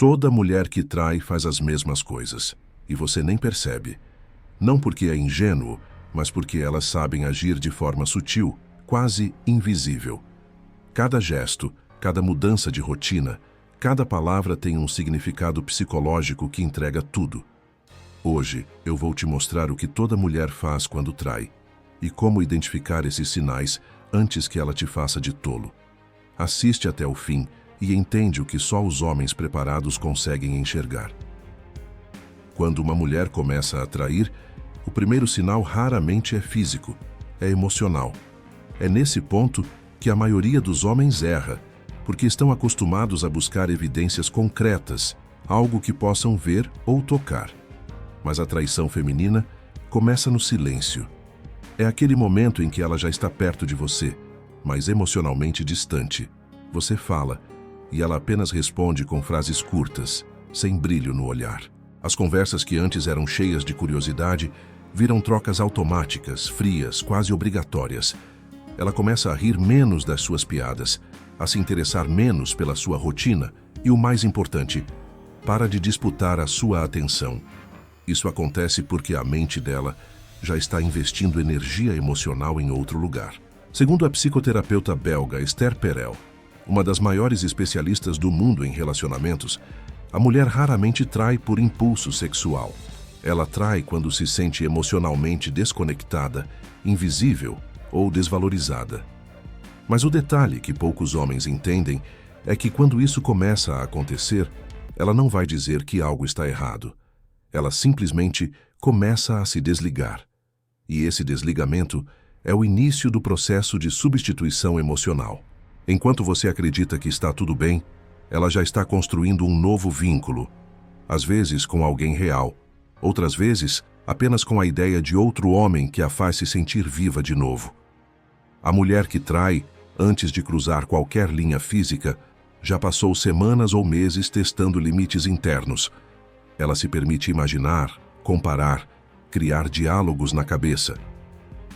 Toda mulher que trai faz as mesmas coisas, e você nem percebe. Não porque é ingênuo, mas porque elas sabem agir de forma sutil, quase invisível. Cada gesto, cada mudança de rotina, cada palavra tem um significado psicológico que entrega tudo. Hoje, eu vou te mostrar o que toda mulher faz quando trai, e como identificar esses sinais antes que ela te faça de tolo. Assiste até o fim e entende o que só os homens preparados conseguem enxergar. Quando uma mulher começa a trair, o primeiro sinal raramente é físico, é emocional. É nesse ponto que a maioria dos homens erra, porque estão acostumados a buscar evidências concretas, algo que possam ver ou tocar. Mas a traição feminina começa no silêncio. É aquele momento em que ela já está perto de você, mas emocionalmente distante. Você fala, e ela apenas responde com frases curtas, sem brilho no olhar. As conversas que antes eram cheias de curiosidade viram trocas automáticas, frias, quase obrigatórias. Ela começa a rir menos das suas piadas, a se interessar menos pela sua rotina e, o mais importante, para de disputar a sua atenção. Isso acontece porque a mente dela já está investindo energia emocional em outro lugar. Segundo a psicoterapeuta belga Esther Perel, uma das maiores especialistas do mundo em relacionamentos, a mulher raramente trai por impulso sexual. Ela trai quando se sente emocionalmente desconectada, invisível ou desvalorizada. Mas o detalhe que poucos homens entendem é que quando isso começa a acontecer, ela não vai dizer que algo está errado. Ela simplesmente começa a se desligar. E esse desligamento é o início do processo de substituição emocional. Enquanto você acredita que está tudo bem, ela já está construindo um novo vínculo, às vezes com alguém real, outras vezes apenas com a ideia de outro homem que a faz se sentir viva de novo. A mulher que trai, antes de cruzar qualquer linha física, já passou semanas ou meses testando limites internos. Ela se permite imaginar, comparar, criar diálogos na cabeça.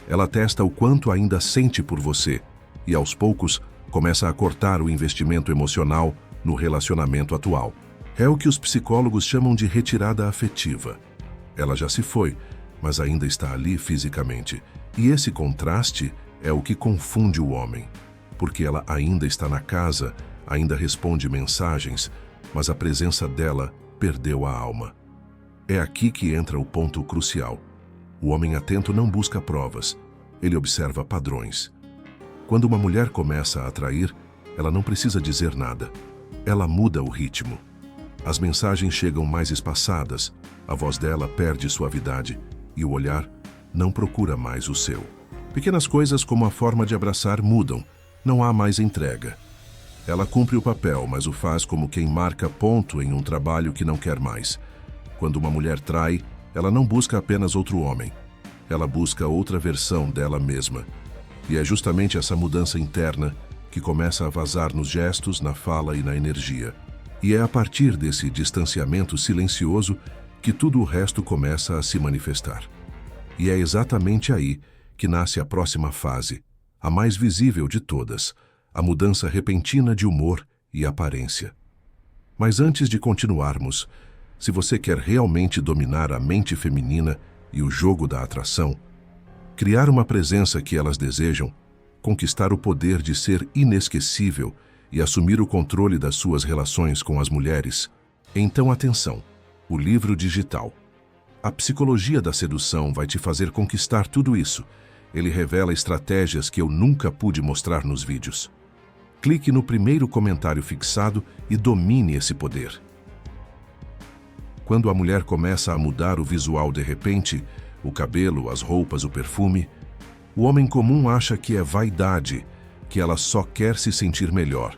Ela testa o quanto ainda sente por você e, aos poucos, começa a cortar o investimento emocional no relacionamento atual. É o que os psicólogos chamam de retirada afetiva. Ela já se foi, mas ainda está ali fisicamente. E esse contraste é o que confunde o homem, porque ela ainda está na casa, ainda responde mensagens, mas a presença dela perdeu a alma. É aqui que entra o ponto crucial. O homem atento não busca provas, ele observa padrões. Quando uma mulher começa a atrair, ela não precisa dizer nada. Ela muda o ritmo. As mensagens chegam mais espaçadas, a voz dela perde suavidade e o olhar não procura mais o seu. Pequenas coisas como a forma de abraçar mudam, não há mais entrega. Ela cumpre o papel, mas o faz como quem marca ponto em um trabalho que não quer mais. Quando uma mulher trai, ela não busca apenas outro homem. Ela busca outra versão dela mesma. E é justamente essa mudança interna que começa a vazar nos gestos, na fala e na energia. E é a partir desse distanciamento silencioso que tudo o resto começa a se manifestar. E é exatamente aí que nasce a próxima fase, a mais visível de todas, a mudança repentina de humor e aparência. Mas antes de continuarmos, se você quer realmente dominar a mente feminina e o jogo da atração, criar uma presença que elas desejam, conquistar o poder de ser inesquecível e assumir o controle das suas relações com as mulheres, então atenção, o livro digital. A psicologia da sedução vai te fazer conquistar tudo isso. Ele revela estratégias que eu nunca pude mostrar nos vídeos. Clique no primeiro comentário fixado e domine esse poder. Quando a mulher começa a mudar o visual de repente, o cabelo, as roupas, o perfume, o homem comum acha que é vaidade, que ela só quer se sentir melhor.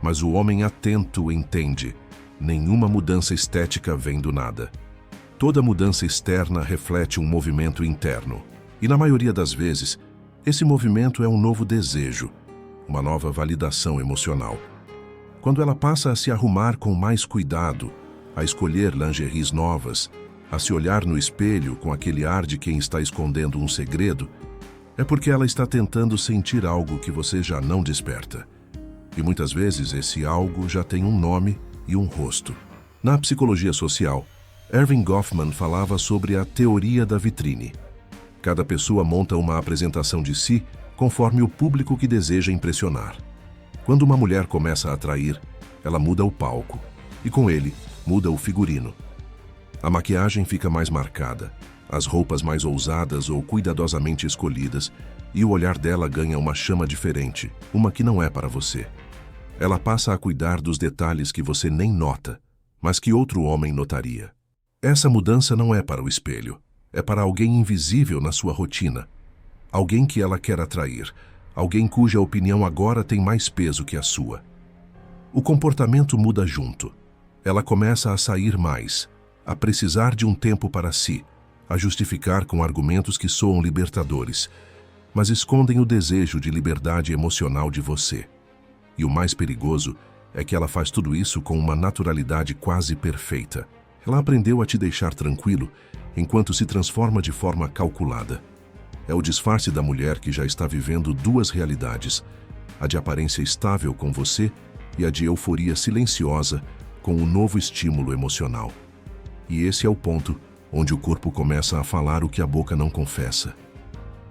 Mas o homem atento entende, nenhuma mudança estética vem do nada. Toda mudança externa reflete um movimento interno. E na maioria das vezes, esse movimento é um novo desejo, uma nova validação emocional. Quando ela passa a se arrumar com mais cuidado, a escolher lingeries novas, a se olhar no espelho com aquele ar de quem está escondendo um segredo, é porque ela está tentando sentir algo que você já não desperta. E muitas vezes esse algo já tem um nome e um rosto. Na psicologia social, Erving Goffman falava sobre a teoria da vitrine. Cada pessoa monta uma apresentação de si conforme o público que deseja impressionar. Quando uma mulher começa a atrair, ela muda o palco, e com ele, muda o figurino. A maquiagem fica mais marcada, as roupas mais ousadas ou cuidadosamente escolhidas, e o olhar dela ganha uma chama diferente, uma que não é para você. Ela passa a cuidar dos detalhes que você nem nota, mas que outro homem notaria. Essa mudança não é para o espelho, é para alguém invisível na sua rotina. Alguém que ela quer atrair, alguém cuja opinião agora tem mais peso que a sua. O comportamento muda junto. Ela começa a sair mais, a precisar de um tempo para si, a justificar com argumentos que soam libertadores, mas escondem o desejo de liberdade emocional de você. E o mais perigoso é que ela faz tudo isso com uma naturalidade quase perfeita. Ela aprendeu a te deixar tranquilo, enquanto se transforma de forma calculada. É o disfarce da mulher que já está vivendo duas realidades, a de aparência estável com você e a de euforia silenciosa com o novo estímulo emocional. E esse é o ponto onde o corpo começa a falar o que a boca não confessa.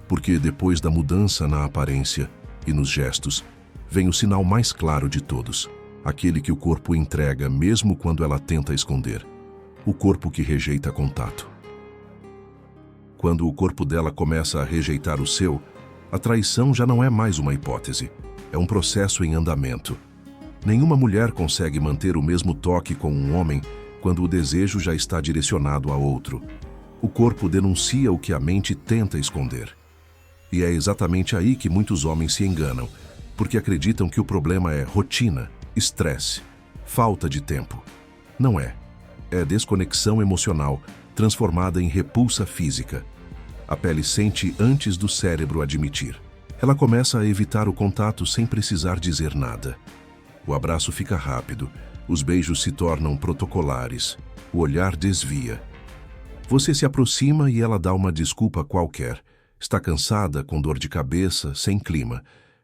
Porque depois da mudança na aparência e nos gestos, vem o sinal mais claro de todos, aquele que o corpo entrega mesmo quando ela tenta esconder. O corpo que rejeita contato. Quando o corpo dela começa a rejeitar o seu, a traição já não é mais uma hipótese, é um processo em andamento. Nenhuma mulher consegue manter o mesmo toque com um homem quando o desejo já está direcionado a outro. O corpo denuncia o que a mente tenta esconder. E é exatamente aí que muitos homens se enganam, porque acreditam que o problema é rotina, estresse, falta de tempo. Não é. É desconexão emocional, transformada em repulsa física. A pele sente antes do cérebro admitir. Ela começa a evitar o contato sem precisar dizer nada. O abraço fica rápido, os beijos se tornam protocolares, o olhar desvia. Você se aproxima e ela dá uma desculpa qualquer. Está cansada, com dor de cabeça, sem clima.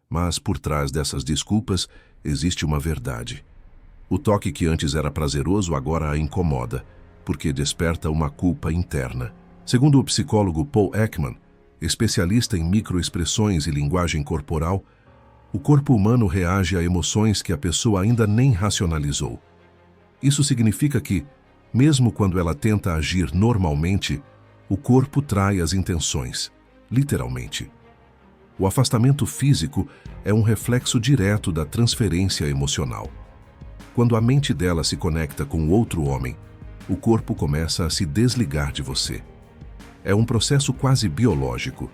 Mas por trás dessas desculpas existe uma verdade. O toque que antes era prazeroso agora a incomoda, porque desperta uma culpa interna. Segundo o psicólogo Paul Ekman, especialista em microexpressões e linguagem corporal, o corpo humano reage a emoções que a pessoa ainda nem racionalizou. Isso significa que, mesmo quando ela tenta agir normalmente, o corpo trai as intenções, literalmente. O afastamento físico é um reflexo direto da transferência emocional. Quando a mente dela se conecta com outro homem, o corpo começa a se desligar de você. É um processo quase biológico.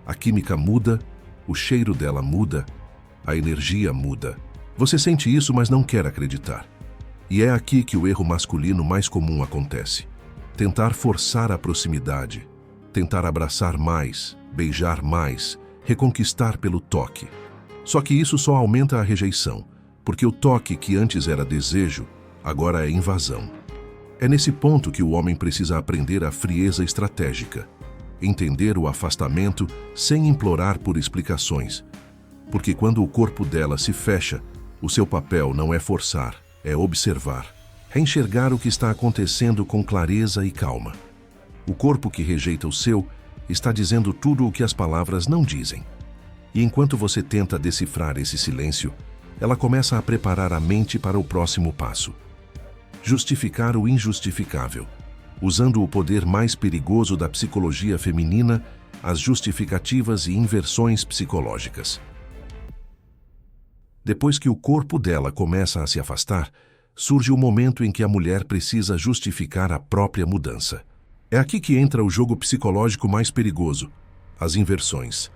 A química muda, o cheiro dela muda, a energia muda. Você sente isso, mas não quer acreditar. E é aqui que o erro masculino mais comum acontece. Tentar forçar a proximidade, tentar abraçar mais, beijar mais, reconquistar pelo toque. Só que isso só aumenta a rejeição, porque o toque que antes era desejo, agora é invasão. É nesse ponto que o homem precisa aprender a frieza estratégica, entender o afastamento sem implorar por explicações. Porque quando o corpo dela se fecha, o seu papel não é forçar, é observar, é enxergar o que está acontecendo com clareza e calma. O corpo que rejeita o seu está dizendo tudo o que as palavras não dizem. E enquanto você tenta decifrar esse silêncio, ela começa a preparar a mente para o próximo passo. Justificar o injustificável, usando o poder mais perigoso da psicologia feminina, as justificativas e inversões psicológicas. Depois que o corpo dela começa a se afastar, surge o momento em que a mulher precisa justificar a própria mudança. É aqui que entra o jogo psicológico mais perigoso, as inversões.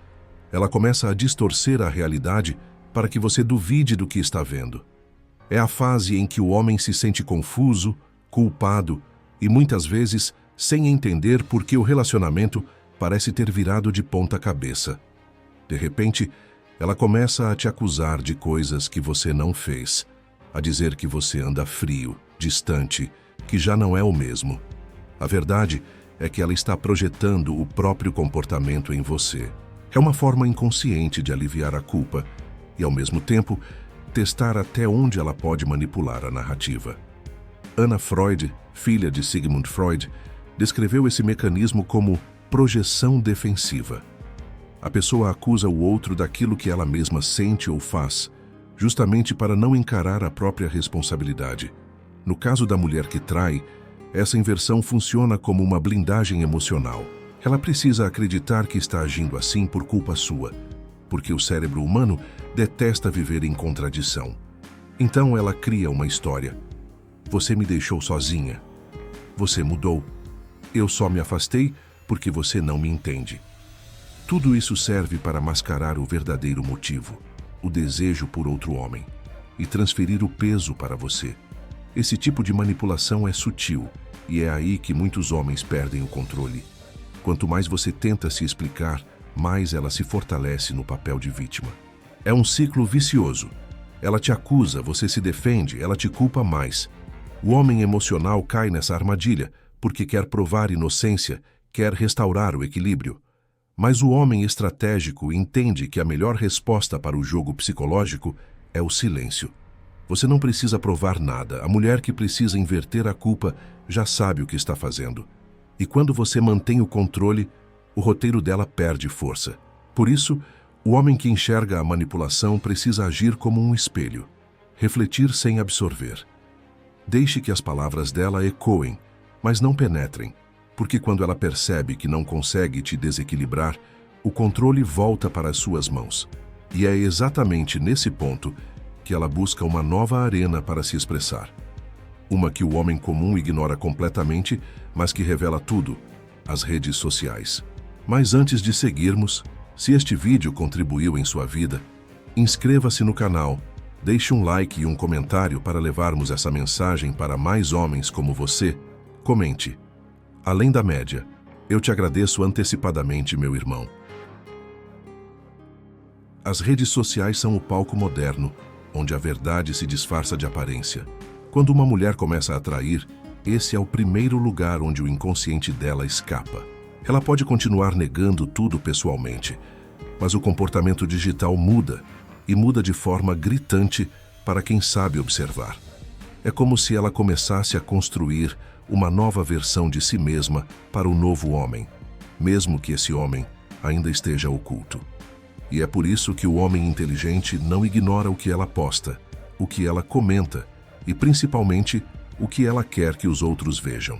Ela começa a distorcer a realidade para que você duvide do que está vendo. É a fase em que o homem se sente confuso, culpado e muitas vezes sem entender por que o relacionamento parece ter virado de ponta cabeça. De repente, ela começa a te acusar de coisas que você não fez, a dizer que você anda frio, distante, que já não é o mesmo. A verdade é que ela está projetando o próprio comportamento em você. É uma forma inconsciente de aliviar a culpa e, ao mesmo tempo, testar até onde ela pode manipular a narrativa. Anna Freud, filha de Sigmund Freud, descreveu esse mecanismo como projeção defensiva. A pessoa acusa o outro daquilo que ela mesma sente ou faz, justamente para não encarar a própria responsabilidade. No caso da mulher que trai, essa inversão funciona como uma blindagem emocional. Ela precisa acreditar que está agindo assim por culpa sua, porque o cérebro humano detesta viver em contradição. Então ela cria uma história. Você me deixou sozinha. Você mudou. Eu só me afastei porque você não me entende. Tudo isso serve para mascarar o verdadeiro motivo, o desejo por outro homem, e transferir o peso para você. Esse tipo de manipulação é sutil, e é aí que muitos homens perdem o controle. Quanto mais você tenta se explicar, mais ela se fortalece no papel de vítima. É um ciclo vicioso. Ela te acusa, você se defende, ela te culpa mais. O homem emocional cai nessa armadilha porque quer provar inocência, quer restaurar o equilíbrio. Mas o homem estratégico entende que a melhor resposta para o jogo psicológico é o silêncio. Você não precisa provar nada. A mulher que precisa inverter a culpa já sabe o que está fazendo. E quando você mantém o controle, o roteiro dela perde força. Por isso, o homem que enxerga a manipulação precisa agir como um espelho, refletir sem absorver. Deixe que as palavras dela ecoem, mas não penetrem, porque quando ela percebe que não consegue te desequilibrar, o controle volta para as suas mãos. E é exatamente nesse ponto que ela busca uma nova arena para se expressar. Uma que o homem comum ignora completamente, mas que revela tudo: as redes sociais. Mas antes de seguirmos, se este vídeo contribuiu em sua vida, inscreva-se no canal, deixe um like e um comentário para levarmos essa mensagem para mais homens como você. Comente. Além da média, eu te agradeço antecipadamente, meu irmão. As redes sociais são o palco moderno, onde a verdade se disfarça de aparência. Quando uma mulher começa a trair, esse é o primeiro lugar onde o inconsciente dela escapa. Ela pode continuar negando tudo pessoalmente, mas o comportamento digital muda, e muda de forma gritante para quem sabe observar. É como se ela começasse a construir uma nova versão de si mesma para o novo homem, mesmo que esse homem ainda esteja oculto. E é por isso que o homem inteligente não ignora o que ela posta, o que ela comenta e, principalmente, o que ela quer que os outros vejam.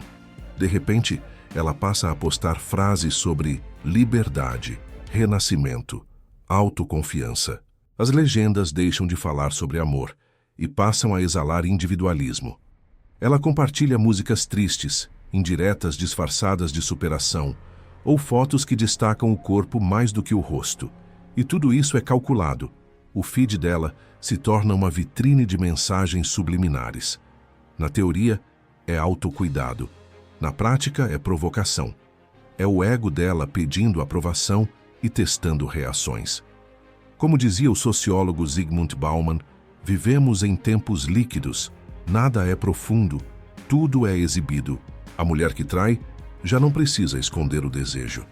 De repente, ela passa a postar frases sobre liberdade, renascimento, autoconfiança. As legendas deixam de falar sobre amor e passam a exalar individualismo. Ela compartilha músicas tristes, indiretas disfarçadas de superação, ou fotos que destacam o corpo mais do que o rosto. E tudo isso é calculado. O feed dela se torna uma vitrine de mensagens subliminares. Na teoria, é autocuidado. Na prática, é provocação. É o ego dela pedindo aprovação e testando reações. Como dizia o sociólogo Zygmunt Bauman, vivemos em tempos líquidos. Nada é profundo, tudo é exibido. A mulher que trai já não precisa esconder o desejo.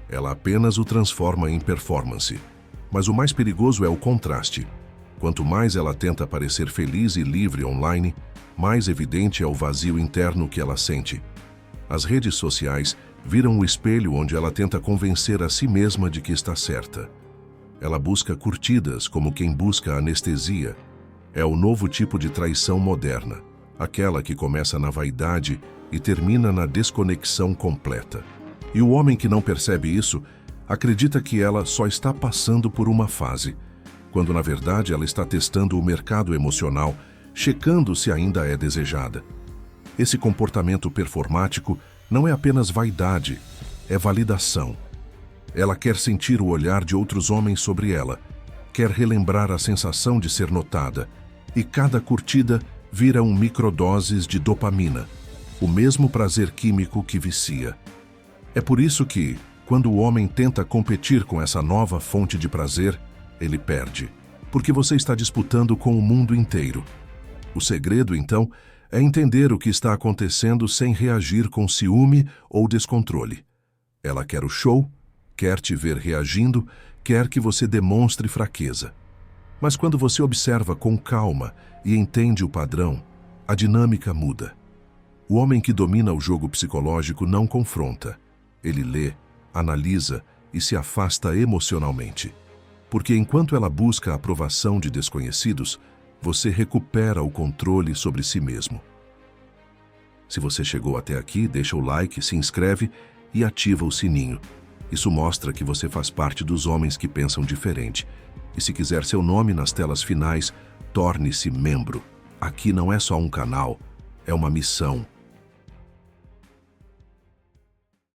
Ela apenas o transforma em performance. Mas o mais perigoso é o contraste. Quanto mais ela tenta parecer feliz e livre online, mais evidente é o vazio interno que ela sente. As redes sociais viram o espelho onde ela tenta convencer a si mesma de que está certa. Ela busca curtidas como quem busca anestesia. É o novo tipo de traição moderna, aquela que começa na vaidade e termina na desconexão completa. E o homem que não percebe isso acredita que ela só está passando por uma fase, quando na verdade ela está testando o mercado emocional, checando se ainda é desejada. Esse comportamento performático não é apenas vaidade, é validação. Ela quer sentir o olhar de outros homens sobre ela, quer relembrar a sensação de ser notada, e cada curtida vira microdoses de dopamina, o mesmo prazer químico que vicia. É por isso que, quando o homem tenta competir com essa nova fonte de prazer, ele perde, porque você está disputando com o mundo inteiro. O segredo, então, é entender o que está acontecendo sem reagir com ciúme ou descontrole. Ela quer o show, quer te ver reagindo, quer que você demonstre fraqueza. Mas quando você observa com calma e entende o padrão, a dinâmica muda. O homem que domina o jogo psicológico não confronta. Ele lê, analisa e se afasta emocionalmente. Porque enquanto ela busca a aprovação de desconhecidos, você recupera o controle sobre si mesmo. Se você chegou até aqui, deixa o like, se inscreve e ativa o sininho. Isso mostra que você faz parte dos homens que pensam diferente. E se quiser seu nome nas telas finais, torne-se membro. Aqui não é só um canal, é uma missão.